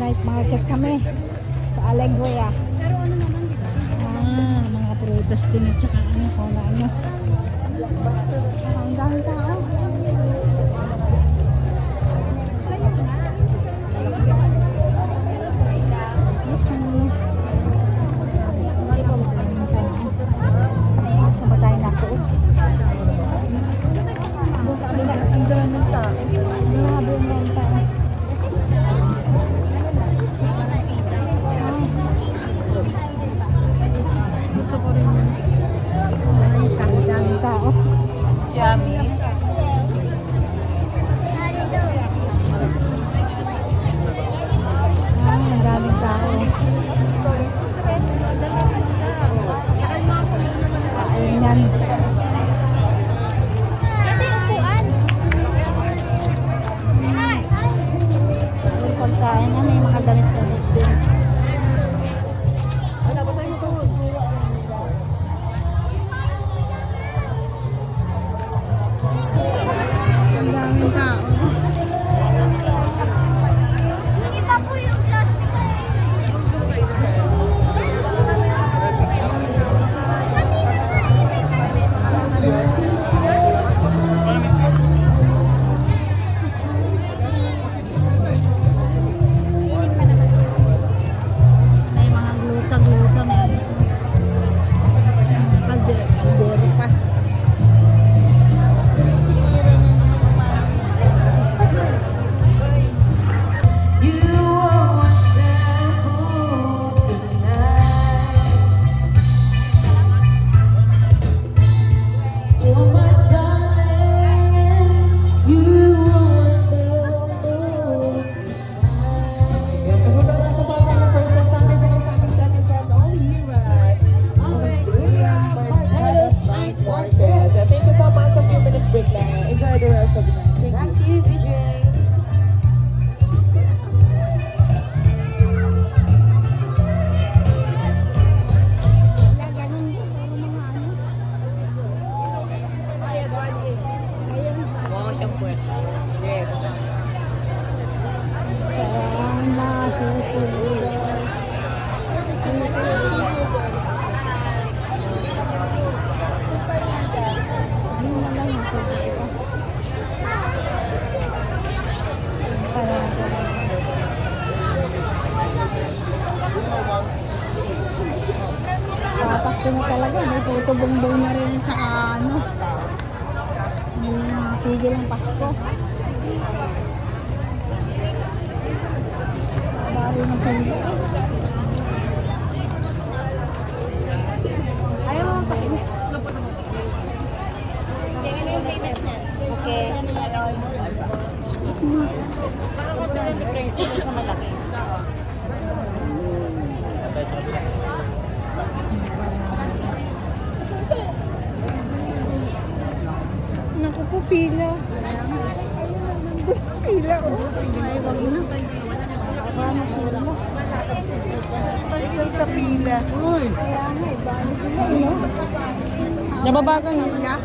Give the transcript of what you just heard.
night market kami sa Alegria. Pero ano naman, di ba? Mga prutas din at saka ano, kung ano. Ang dami tao. Saan ba tayo nasuot? Doon sa kabila, ang dami ng tao. Grabe ang dami tao. Gusto ko rin yun. Ay, isang dami tao. Yummy. Ang daming tao. Ayun yan. May pagkain na, may mga damit-damit din. Ang daming tao. May mga gluta-gluta, may kaldero pa. Thank you so much. A few minutes break lang. Enjoy the rest of the night. Thank you. Gracias, DJ. Yes. Papasko na talaga, may tutubong-bong na rin tsaka ano. Hindi na matigil ang Pasko. Baro ng pili eh. Ayaw mo magpakin. Tingnan yung payment niya. Okay. Excuse me. Baka ko doon ang difference sa malaki. Naku po, pila. Pila, oh. Ay, wag na. Paano pila? Basta sa pila. Kaya nga, iba. Ano? Nababasa na. Pila.